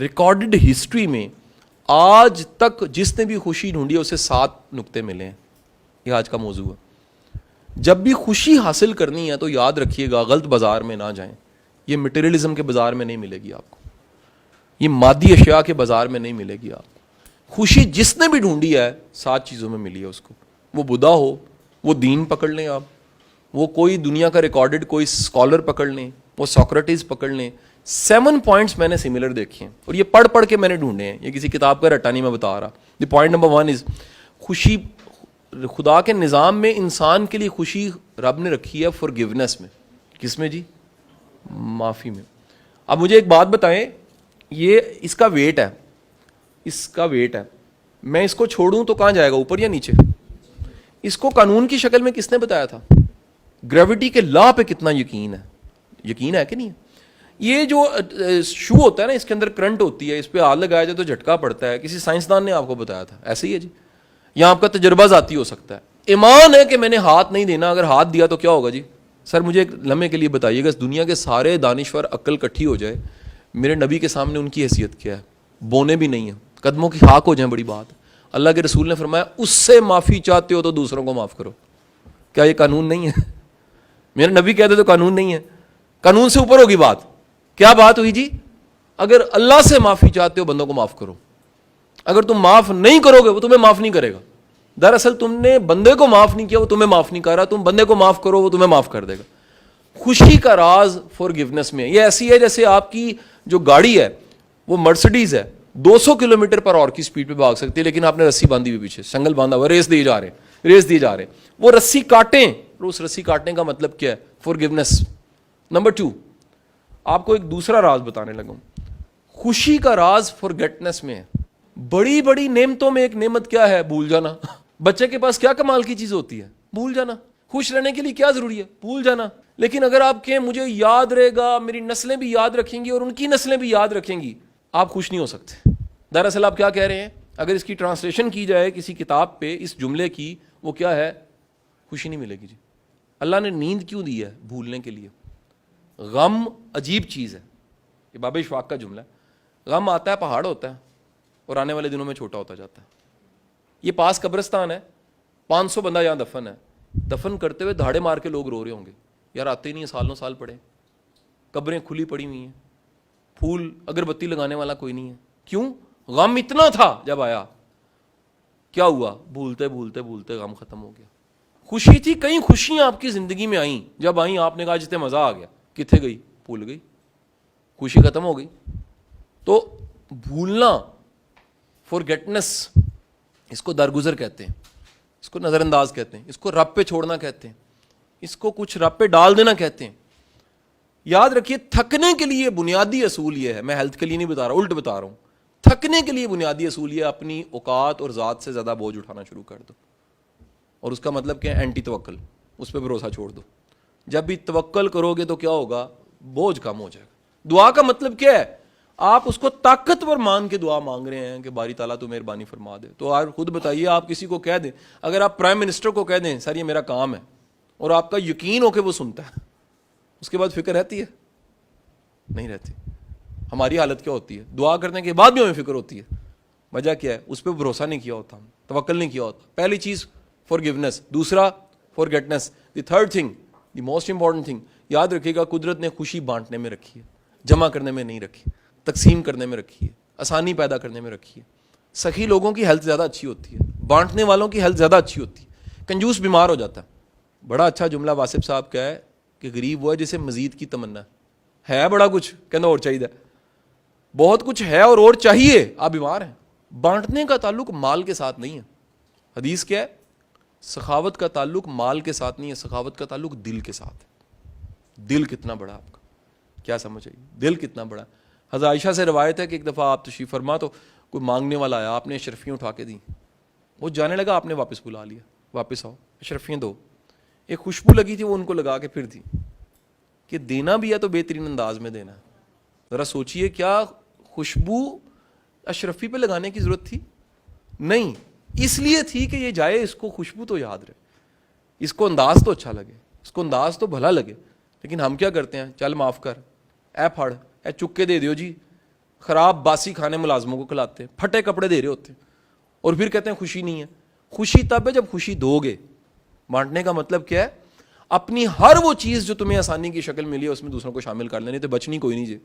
Recorded history میں آج تک جس نے بھی خوشی ڈھونڈی ہے اسے 7 نقطے ملے ہیں. یہ آج کا موضوع ہے. جب بھی خوشی حاصل کرنی ہے تو یاد رکھیے گا غلط بازار میں نہ جائیں. یہ مٹیریلزم کے بازار میں نہیں ملے گی آپ کو, یہ مادی اشیاء کے بازار میں نہیں ملے گی آپ کو. خوشی جس نے بھی ڈھونڈی ہے 7 چیزوں میں ملی ہے اس کو. وہ بدھا ہو, وہ دین پکڑ لیں آپ, وہ کوئی دنیا کا ریکارڈڈ کوئی اسکالر پکڑ لیں, وہ سوکریٹس پکڑ لیں. 7 پوائنٹس میں نے سملر دیکھے ہیں اور یہ پڑھ پڑھ کے میں نے ڈھونڈے ہیں. یہ کسی کتاب کا رٹا نہیں میں بتا رہا. دی پوائنٹ نمبر 1 از خوشی. خدا کے نظام میں انسان کے لیے خوشی رب نے رکھی ہے فورگیونیس میں. کس میں جی؟ معافی میں. اب مجھے ایک بات بتائیں, یہ اس کا ویٹ ہے, اس کا ویٹ ہے, میں اس کو چھوڑوں تو کہاں جائے گا, اوپر یا نیچے؟ اس کو قانون کی شکل میں کس نے بتایا تھا؟ گریوٹی کے لا پہ کتنا یقین ہے؟ یقین ہے کہ نہیں ہے؟ یہ جو شو ہوتا ہے نا, اس کے اندر کرنٹ ہوتی ہے, اس پہ ہاتھ لگایا جائے تو جھٹکا پڑتا ہے. کسی سائنسدان نے آپ کو بتایا تھا, ایسے ہی ہے جی. یا آپ کا تجربہ ذاتی ہو سکتا ہے. ایمان ہے کہ میں نے ہاتھ نہیں دینا, اگر ہاتھ دیا تو کیا ہوگا جی؟ سر مجھے ایک لمحے کے لیے بتائیے گا, اس دنیا کے سارے دانشور عقل کٹھی ہو جائے, میرے نبی کے سامنے ان کی حیثیت کیا ہے؟ بونے بھی نہیں ہیں, قدموں کی خاک ہو جائیں, بڑی بات. اللہ کے رسول نے فرمایا اس سے معافی چاہتے ہو تو دوسروں کو معاف کرو. کیا یہ قانون نہیں ہے؟ میرے نبی کہتے تو قانون نہیں ہے, قانون سے اوپر ہوگی بات. کیا بات ہوئی جی؟ اگر اللہ سے معافی چاہتے ہو بندوں کو معاف کرو. اگر تم معاف نہیں کرو گے وہ تمہیں معاف نہیں کرے گا. دراصل تم نے بندے کو معاف نہیں کیا, وہ تمہیں معاف نہیں کر رہا. تم بندے کو معاف کرو, وہ تمہیں معاف کر دے گا. خوشی کا راز فورگیونیس میں. یہ ایسی ہے جیسے آپ کی جو گاڑی ہے وہ مرسڈیز ہے, 200 کلومیٹر پر آور کی سپیڈ پہ بھاگ سکتی ہے, لیکن آپ نے رسی باندھی ہوئی پیچھے, سنگل باندھا ہوا, ریس دیے جا رہے. وہ رسی کاٹیں, اس رسی کاٹنے کا مطلب کیا ہے؟ فورگیونیس. نمبر 2, آپ کو ایک دوسرا راز بتانے لگا. خوشی کا راز فورگیٹنس میں ہے. بڑی بڑی نعمتوں میں ایک نعمت کیا ہے؟ بھول جانا. بچے کے پاس کیا کمال کی چیز ہوتی ہے؟ بھول جانا. خوش رہنے کے لیے کیا ضروری ہے؟ بھول جانا. لیکن اگر آپ کہیں مجھے یاد رہے گا, میری نسلیں بھی یاد رکھیں گی اور ان کی نسلیں بھی یاد رکھیں گی, آپ خوش نہیں ہو سکتے. دراصل آپ کیا کہہ رہے ہیں؟ اگر اس کی ٹرانسلیشن کی جائے کسی کتاب پہ اس جملے کی, وہ کیا ہے؟ خوشی نہیں ملے گی جی. اللہ نے نیند کیوں دی ہے؟ بھولنے کے لیے. غم عجیب چیز ہے, یہ باب اشفاق کا جملہ ہے. غم آتا ہے, پہاڑ ہوتا ہے, اور آنے والے دنوں میں چھوٹا ہوتا جاتا ہے. یہ پاس قبرستان ہے, 500 بندہ یہاں دفن ہے. دفن کرتے ہوئے دھاڑے مار کے لوگ رو رہے ہوں گے, یار آتے ہی نہیں, سالوں سال پڑے, قبریں کھلی پڑی ہوئی ہیں, پھول اگربتی لگانے والا کوئی نہیں ہے. کیوں؟ غم اتنا تھا جب آیا. کیا ہوا؟ بھولتے بھولتے بھولتے غم ختم ہو گیا. خوشی تھی, کئی خوشیاں آپ کی زندگی میں آئیں, جب آئیں آپ نے کہا جتنے مزہ آ گیا, کتنے گئی؟ بھول گئی, خوشی ختم ہو گئی. تو بھولنا, فورگیٹنس, اس کو درگزر کہتے ہیں, اس کو نظر انداز کہتے ہیں, اس کو رب پہ چھوڑنا کہتے ہیں, اس کو کچھ رب پہ ڈال دینا کہتے ہیں. یاد رکھیے تھکنے کے لیے بنیادی اصول یہ ہے, میں ہیلتھ کے لیے نہیں بتا رہا, الٹ بتا رہا ہوں. تھکنے کے لیے بنیادی اصول یہ, اپنی اوقات اور ذات سے زیادہ بوجھ اٹھانا شروع کر دو. اور اس کا مطلب کیا ہے؟ اینٹی توکل, اس پہ بھروسہ چھوڑ دو. جب بھی توکل کرو گے تو کیا ہوگا؟ بوجھ کم ہو جائے گا. دعا کا مطلب کیا ہے؟ آپ اس کو طاقتور مان کے دعا مانگ رہے ہیں کہ باری تعالیٰ تو مہربانی فرما دے. تو آپ خود بتائیے, آپ کسی کو کہہ دیں, اگر آپ پرائم منسٹر کو کہہ دیں سر یہ میرا کام ہے, اور آپ کا یقین ہو کہ وہ سنتا ہے, اس کے بعد فکر رہتی ہے؟ نہیں رہتی. ہماری حالت کیا ہوتی ہے؟ دعا کرنے کے بعد بھی ہمیں فکر ہوتی ہے. وجہ کیا ہے؟ اس پہ بھروسہ نہیں کیا ہوتا, ہم توکل نہیں کیا ہوتا. پہلی چیز فورگیونیس, دوسرا forgetness. The third thing, the most important thing, یاد رکھیے گا قدرت نے خوشی بانٹنے میں رکھی ہے, جمع کرنے میں نہیں رکھی, تقسیم کرنے میں رکھی ہے, آسانی پیدا کرنے میں رکھی ہے. سخی لوگوں کی ہیلتھ زیادہ اچھی ہوتی ہے, بانٹنے والوں کی ہیلتھ زیادہ اچھی ہوتی ہے. کنجوس بیمار ہو جاتا ہے. بڑا اچھا جملہ واسف صاحب کا ہے کہ غریب وہ ہے جسے مزید کی تمنا ہے بڑا کچھ, کہنا اور چاہیے, بہت کچھ ہے اور چاہیے, آپ بیمار ہیں. بانٹنے کا تعلق مال کے ساتھ نہیں ہے. حدیث کیا ہے؟ سخاوت کا تعلق مال کے ساتھ نہیں ہے, سخاوت کا تعلق دل کے ساتھ ہے. دل کتنا بڑا آپ کا, کیا سمجھ آئی؟ دل کتنا بڑا. حضرت عائشہ سے روایت ہے کہ ایک دفعہ آپ تشریف فرما تو کوئی مانگنے والا آیا, آپ نے اشرفیاں اٹھا کے دیں, وہ جانے لگا, آپ نے واپس بلا لیا, واپس آؤ اشرفیاں دو. ایک خوشبو لگی تھی, وہ ان کو لگا کے پھر دی, کہ دینا بھی ہے تو بہترین انداز میں دینا ہے. ذرا سوچئے, کیا خوشبو اشرفی پہ لگانے کی ضرورت تھی؟ نہیں, اس لیے تھی کہ یہ جائے, اس کو خوشبو تو یاد رہے, اس کو انداز تو اچھا لگے, اس کو انداز تو بھلا لگے. لیکن ہم کیا کرتے ہیں؟ چل معاف کر, اے پھڑ, اے چک کے دے دیو جی, خراب باسی کھانے ملازموں کو کھلاتے ہیں, پھٹے کپڑے دے رہے ہوتے ہیں, اور پھر کہتے ہیں خوشی نہیں ہے. خوشی تب ہے جب خوشی دو گے. بانٹنے کا مطلب کیا ہے؟ اپنی ہر وہ چیز جو تمہیں آسانی کی شکل ملی ہے اس میں دوسروں کو شامل کر لیں, نہیں تو بچنی کوئی نہیں.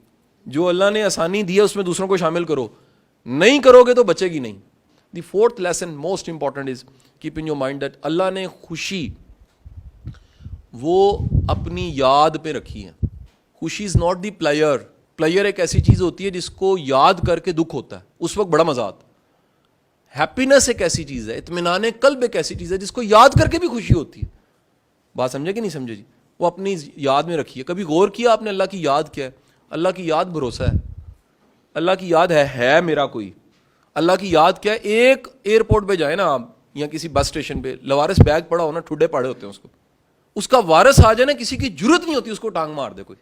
جو اللہ نے آسانی دی ہے اس میں دوسروں کو شامل کرو, نہیں کرو گے تو بچے گی نہیں. The fourth lesson most important is keep in your mind that اللہ نے خوشی وہ اپنی یاد پہ رکھی ہے. خوشی is not the player. Player ایک ایسی چیز ہوتی ہے جس کو یاد کر کے دکھ ہوتا ہے, اس وقت بڑا مزہ آتا ہے. ہیپینس ایک ایسی چیز ہے, اطمینان قلب ایک ایسی چیز ہے جس کو یاد کر کے بھی خوشی ہوتی ہے. بات سمجھے کہ نہیں سمجھے جی؟ وہ اپنی یاد میں رکھی ہے. کبھی غور کیا آپ نے اللہ کی یاد کیا ہے؟ اللہ کی یاد بھروسہ ہے. اللہ کی یاد ہے میرا کوئی. اللہ کی یاد کیا ہے؟ ایک ایئرپورٹ پہ جائیں نا آپ, یا کسی بس اسٹیشن پہ, لوارس بیگ پڑا ہونا, ٹھڈے پڑے ہوتے ہیں اس کا وارث آ جائے نا, کسی کی ضرورت نہیں ہوتی اس کو ٹانگ مار دے کوئی.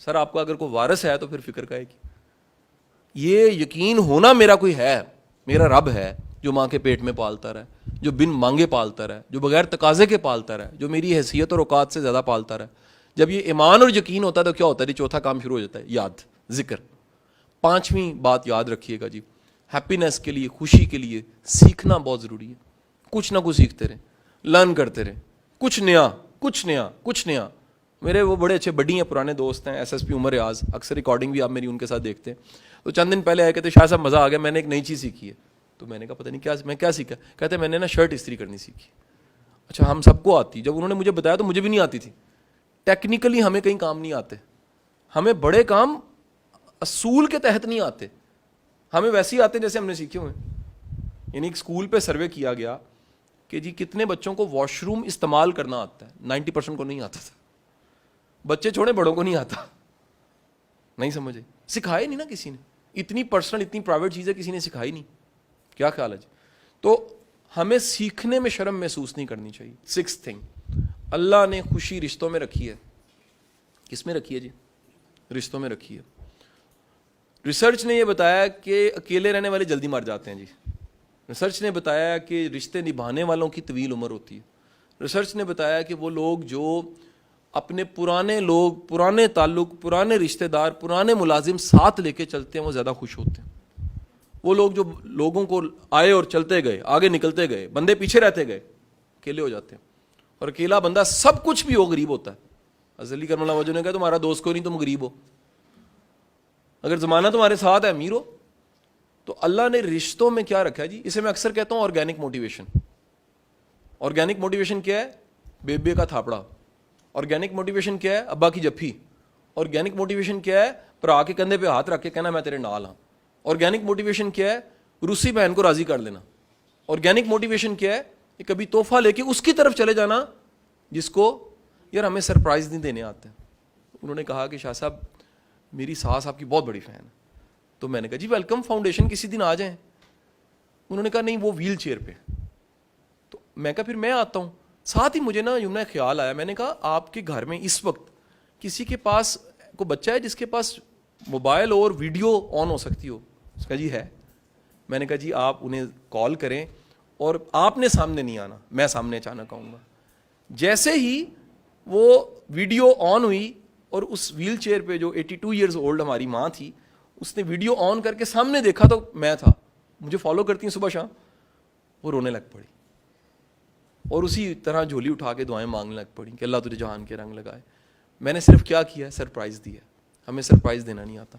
سر آپ کا اگر کوئی وارث ہے تو پھر فکر کا ہے کہ یہ یقین ہونا میرا کوئی ہے, میرا رب ہے جو ماں کے پیٹ میں پالتا رہے, جو بن مانگے پالتا رہے, جو بغیر تقاضے کے پالتا رہے, جو میری حیثیت اور اوقات سے زیادہ پالتا رہے. جب یہ ایمان اور یقین ہوتا ہے تو کیا ہوتا ہے؟ چوتھا کام شروع ہو جاتا ہے, یاد, ذکر. پانچویں بات یاد رکھیے گا جی, ہیپینس کے لیے, خوشی کے لیے سیکھنا بہت ضروری ہے. کچھ نہ کچھ سیکھتے رہیں, لرن کرتے رہیں, کچھ نیا کچھ نیا کچھ نیا. میرے وہ بڑے اچھے بڈی ہیں, پرانے دوست ہیں, ایس ایس پی عمر ریاض, اکثر ریکارڈنگ بھی آپ میری ان کے ساتھ دیکھتے ہیں. تو چند دن پہلے آئے کہتے شاہ صاحب مزہ آ گیا, میں نے ایک نئی چیز سیکھی ہے. تو میں نے کہا پتہ نہیں کیا, میں کیا سیکھا؟ کہتے میں نے نا شرٹ استری کرنی سیکھی. اچھا ہم سب کو آتی, جب انہوں نے مجھے بتایا تو مجھے بھی نہیں آتی تھی. ٹیکنیکلی ہمیں کہیں کام نہیں آتے, ہمیں بڑے کام اصول کے تحت نہیں آتے, ہمیں ویسے ہی آتے جیسے ہم نے سیکھے ہوئے. یعنی ایک اسکول پہ سروے کیا گیا کہ جی کتنے بچوں کو واش روم استعمال کرنا آتا ہے. 90% کو نہیں آتا تھا. بچے چھوڑے, بڑوں کو نہیں آتا. نہیں سمجھے؟ سکھائے نہیں نا کسی نے. اتنی پرسنل, اتنی پرائیویٹ چیزیں کسی نے سکھائی نہیں. کیا خیال ہے جی؟ تو ہمیں سیکھنے میں شرم محسوس نہیں کرنی چاہیے. 6th تھنگ, اللہ نے خوشی رشتوں میں رکھی ہے. کس میں رکھی ہے جی؟ رشتوں میں رکھی ہے. ریسرچ نے یہ بتایا کہ اکیلے رہنے والے جلدی مر جاتے ہیں جی. ریسرچ نے بتایا کہ رشتے نبھانے والوں کی طویل عمر ہوتی ہے. ریسرچ نے بتایا کہ وہ لوگ جو اپنے پرانے لوگ, پرانے تعلق, پرانے رشتہ دار, پرانے ملازم ساتھ لے کے چلتے ہیں وہ زیادہ خوش ہوتے ہیں. وہ لوگ جو لوگوں کو آئے اور چلتے گئے, آگے نکلتے گئے, بندے پیچھے رہتے گئے, اکیلے ہو جاتے ہیں. اور اکیلا بندہ سب کچھ بھی ہو غریب ہوتا ہے. علی کرم اللہ وجہ نے کہا تمہارا دوست کوئی نہیں, تم غریب ہو. اگر زمانہ تمہارے ساتھ ہے امیر ہو. تو اللہ نے رشتوں میں کیا رکھا ہے جی؟ اسے میں اکثر کہتا ہوں آرگینک موٹیویشن. آرگینک موٹیویشن کیا ہے؟ بیبے کا تھاپڑا. آرگینک موٹیویشن کیا ہے؟ ابا کی جفی. آرگینک موٹیویشن کیا ہے؟ بھرا کے کندھے پہ ہاتھ رکھ کے کہنا میں تیرے نال ہاں. آرگینک موٹیویشن کیا ہے؟ روسی بہن کو راضی کر لینا. آرگینک موٹیویشن کیا ہے؟ کہ کبھی تحفہ لے کے اس کی طرف چلے جانا جس کو یار ہمیں سرپرائز نہیں دینے آتے. انہوں نے کہا کہ شاہ صاحب میری ساس آپ کی بہت بڑی فین ہے. تو میں نے کہا جی ویلکم فاؤنڈیشن کسی دن آ جائیں. انہوں نے کہا نہیں وہ ویل چیئر پہ. تو میں کہا پھر میں آتا ہوں. ساتھ ہی مجھے نا یمنا خیال آیا, میں نے کہا آپ کے گھر میں اس وقت کسی کے پاس کو بچہ ہے جس کے پاس موبائل اور ویڈیو آن ہو سکتی ہو؟ اس کا جی ہے. میں نے کہا جی آپ انہیں کال کریں اور آپ نے سامنے نہیں آنا, میں سامنے اچانک آؤں گا. جیسے ہی وہ ویڈیو آن ہوئی اور اس ویل چیئر پہ جو 82 ایئرز اولڈ ہماری ماں تھی, اس نے ویڈیو آن کر کے سامنے دیکھا تو میں تھا, مجھے فالو کرتی ہیں صبح شام, وہ رونے لگ پڑی اور اسی طرح جھولی اٹھا کے دعائیں مانگنے لگ پڑی کہ اللہ تجھے جہان کے رنگ لگائے. میں نے صرف کیا کیا؟ سرپرائز دیا. ہمیں سرپرائز دینا نہیں آتا.